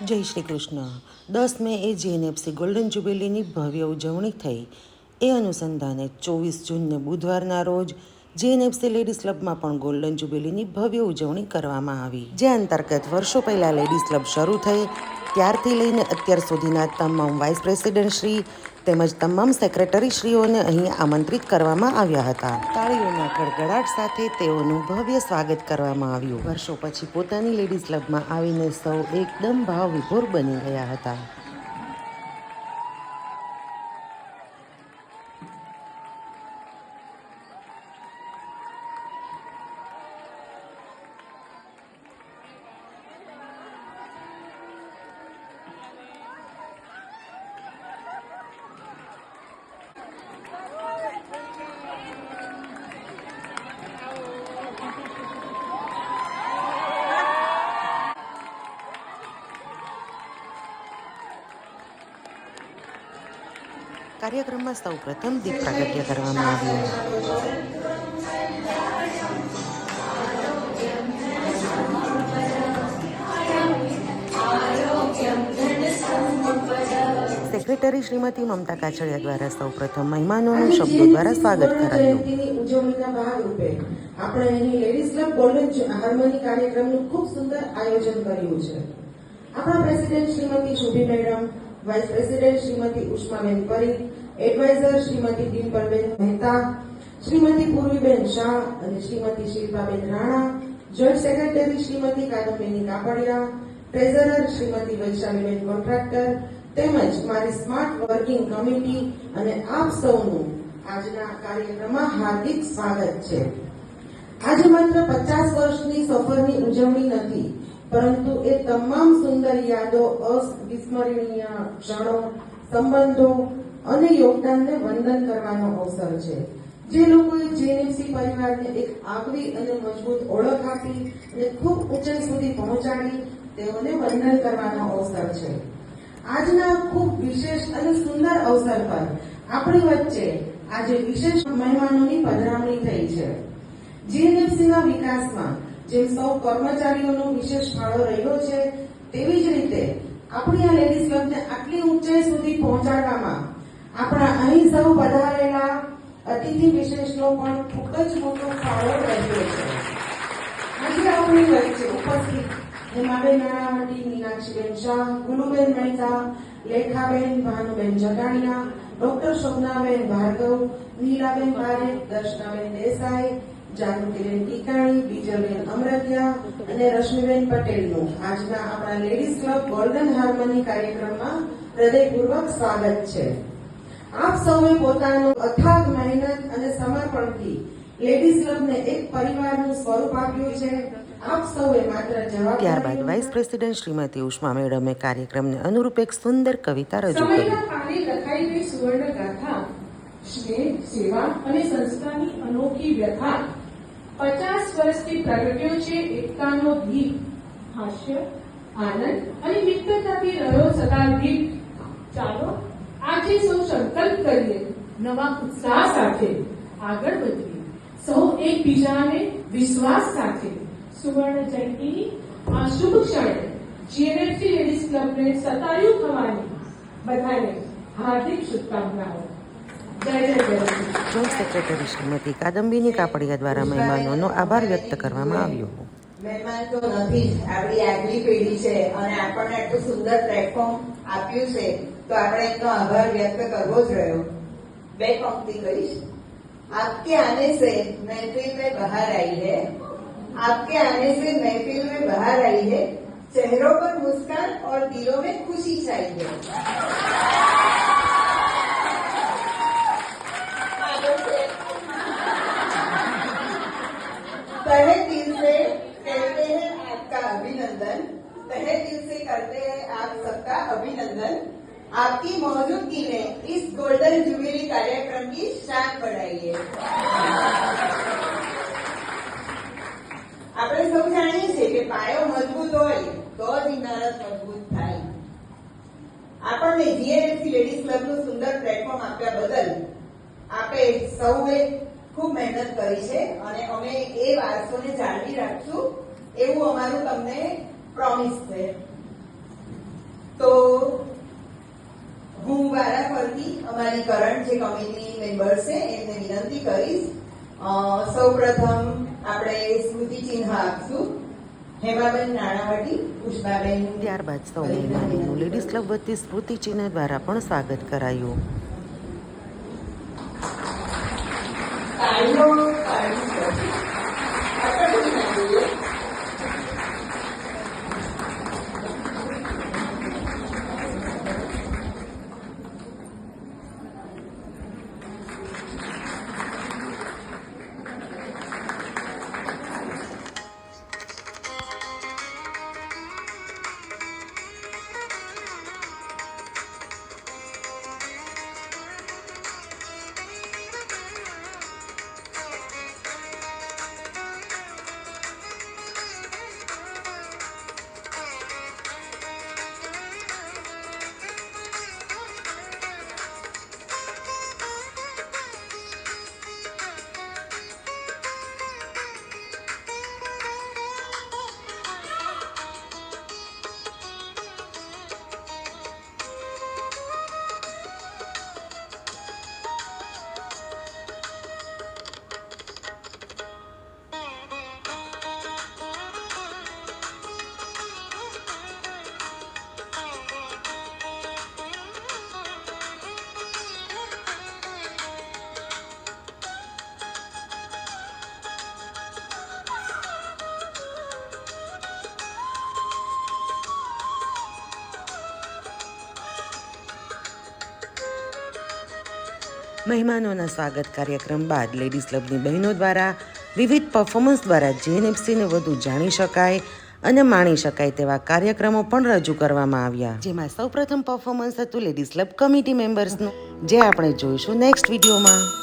જય શ્રી કૃષ્ણ. 10 મે એ GNFC golden જ્યુબિલીની ભવ્ય ઉજવણી થઈ. એ અનુસંધાને 24 જૂનને બુધવારના રોજ જેએનએફસી લેડીઝ ક્લબમાં પણ ગોલ્ડન જ્યુબિલીની ભવ્ય ઉજવણી કરવામાં આવી, જે અંતર્ગત વર્ષો પહેલાં લેડીઝ ક્લબ શરૂ થઈ ત્યારથી લઈને અત્યાર સુધીના તમામ વાઇસ પ્રેસિડેન્ટ શ્રી તેમજ તમામ સેક્રેટરીશ્રીઓને અહીં આમંત્રિત કરવામાં આવ્યા હતા. તાળીઓના ગડગડાટ સાથે તેઓનું ભવ્ય સ્વાગત કરવામાં આવ્યું. વર્ષો પછી પોતાની લેડીઝ ક્લબમાં આવીને સૌ એકદમ ભાવ વિભોર બની ગયા હતા. કાર્યક્રમમાં સૌ પ્રથમ દીપ પ્રાગટ્ય કરવામાં આવ્યું. સેક્રેટરી શ્રીમતી મમતા કાછડિયા દ્વારા સૌ પ્રથમ મહેમાનોનું શબ્દો દ્વારા સ્વાગત કરાયું. ઉજવણીના ભાગરૂપે આપણે અહીં લેડીઝ ક્લબ ગોલ્ડન હાર્મોની કાર્યક્રમનું ખૂબ સુંદર આયોજન કર્યું છે. આપણા president Shrimati Shubhi madam, vice president Shrimati Ushmaben Parikh, advisor Shrimati Dimpleben Mehta, Shrimati Purviben Shah અને Shrimati Shilpaben Rana, joint secretary Shrimati Kadambini Kapadia, treasurer Shrimati Vaishaliben Contractor તેમજ મારી સ્માર્ટ વર્કિંગ કમિટી અને આપ સૌનું આજના કાર્યક્રમમાં હાર્દિક સ્વાગત છે. આજે માત્ર 50 વર્ષની સફરની ઉજવણી નથી, પરંતુ એ તમામ સુંદર યાદો, અવિસ્મરણીય ક્ષણો, સંબંધો અને યોગદાનને વંદન કરવાનો અવસર છે. જે લોકોએ જેએનએફસી પરિવારને એક આગવી અને મજબૂત ઓળખ આપી અને ખૂબ ઊંચાઈ સુધી પહોંચાડી, તેઓને વંદન કરવાનો અવસર છે. આજના ખૂબ વિશેષ અને સુંદર અવસર પર આપણી વચ્ચે આજે વિશેષ મહેમાનોની પધરામણી થઈ છે. જેએનએફસીના વિકાસમાં જેમ સૌ કર્મચારીઓનો વિશેષ ફાળો રહ્યો છે, તેવી જ રીતે આપણી આ લેડીઝ ક્લબને આટલી ઊંચાઈ સુધી પહોંચાડવામાં આપણા અહીં સૌ પધારેલા અતિથિ વિશેષનો પણ ખૂબ જ મોટો ફાળો રહ્યો છે. આજે આપણી વચ્ચે ઉપસ્થિત હેમાબેન નાણાવટી, મીનાક્ષીબેન શાહ, ગુલુબેન મહેતા, લેખાબેન, ભાનુબેન જટાણીયા, ડોક્ટર શોભનાબેન ભાર્ગવ, નીલાબેન પારેખ, દર્શનાબેન દેસાઈ, જાગૃતિબેન ટીકાણી, બીજલબેન અમરતિયા અને રશ્મિબેન પટેલનું આજના આપણા લેડીઝ ક્લબ ગોલ્ડન હાર્મોની કાર્યક્રમમાં હૃદયપૂર્વક સ્વાગત છે. આપ સૌએ પોતાનો અથાગ મહેનત અને સમર્પણથી લેડીઝ ક્લબને એક પરિવારનું સ્વરૂપ આપ્યું છે. આપ સૌએ માત્ર જવાબ. ત્યારબાદ વાઇસ પ્રેસિડેન્ટ શ્રીમતી ઉષ્મા મેડમે કાર્યક્રમને અનુરૂપ એક સુંદર કવિતા રજૂ કરી. લખાઈ ગઈ સુવર્ણ ગાથા, સ્નેહ, સેવા અને સંસ્થાની અનોખી વ્યથા. 50 વર્ષથી પ્રગટ્યો છે એકતાનો દીપ, હાસ્ય, આનંદ અને મિત્રતાથી રહ્યો સદા દીપ. ચાલો આજે સૌ સંકલ્પ કરીએ, નવા ઉત્સાહ સાથે આગળ વધીએ, સૌ એકબીજાને વિશ્વાસ સાથે. સુવર્ણ જયંતીની આ શુભ ક્ષણે જેએનએફસી લેડીઝ ક્લબને 57 થવાની બધાને હાર્દિક શુભકામનાઓ. જોઈન્ટ સેક્રેટરી શ્રીમતી કાદંબિની કાપડિયા દ્વારા મહેમાનોનો આભાર વ્યક્ત કરવામાં આવ્યો. મહેમાન તો નથી જ, આપણી આગલી પેઢી છે અને આપણને આટલું સુંદર પ્લેટફોર્મ આપ્યું છે, તો આપણે એમનો આભાર વ્યક્ત કરવો જ રહ્યો. 2 પંક્તિ કહીશ. आपके आने से महफिल में बाहर आई है, आपके आने से महफिल में बाहर आई है, चेहरों पर मुस्कान और दिलों में खुशी छाई है. तहे दिल से कहते हैं आपका अभिनंदन, तहे दिल से करते हैं आप सबका अभिनंदन. आपकी मौजूदगी ने इस गोल्डन जुबिली कार्यक्रम की शान बढ़ाई है. આપણે સૌ જાણીએ છીએ કે પાયો મજબૂત હોય તો જ ઇમારત મજબૂત થાય. આપણને જીએનએફસી લેડીઝ ક્લબનું સુંદર પ્લેટફોર્મ આપ્યા બદલ આપે સૌએ ખૂબ મહેનત કરી છે અને અમે એ વારસોને જાળવી રાખશું એવું અમારું તમને પ્રોમિસ છે. તો હું વારાફરતી અમારી કરંટ જે કમિટી મેમ્બર્સ છે એમને વિનંતી કરીશ. સૌપ્રથમ આપણે સ્મૃતિ ચિહ્ન આપશું. હેમાબેન નાણાવટી, પુષ્પાબેન. ત્યારબાદ સૌ મહેમાનોનું લેડીઝ ક્લબ વતી સ્મૃતિ ચિહ્ન દ્વારા પણ સ્વાગત કરાયું. તાળીઓ પાડીશ પછી. આપણે બધી ના જોઈએ. મહેમાનોના સ્વાગત કાર્યક્રમ બાદ લેડીઝ ક્લબની બહેનો દ્વારા વિવિધ પરફોર્મન્સ દ્વારા જેએનએફસીને વધુ જાણી શકાય અને માણી શકાય તેવા કાર્યક્રમો પણ રજૂ કરવામાં આવ્યા, જેમાં સૌપ્રથમ પરફોર્મન્સ હતું લેડીઝ ક્લબ કમિટી મેમ્બર્સનું, જે આપણે જોઈશું નેક્સ્ટ વિડીયોમાં.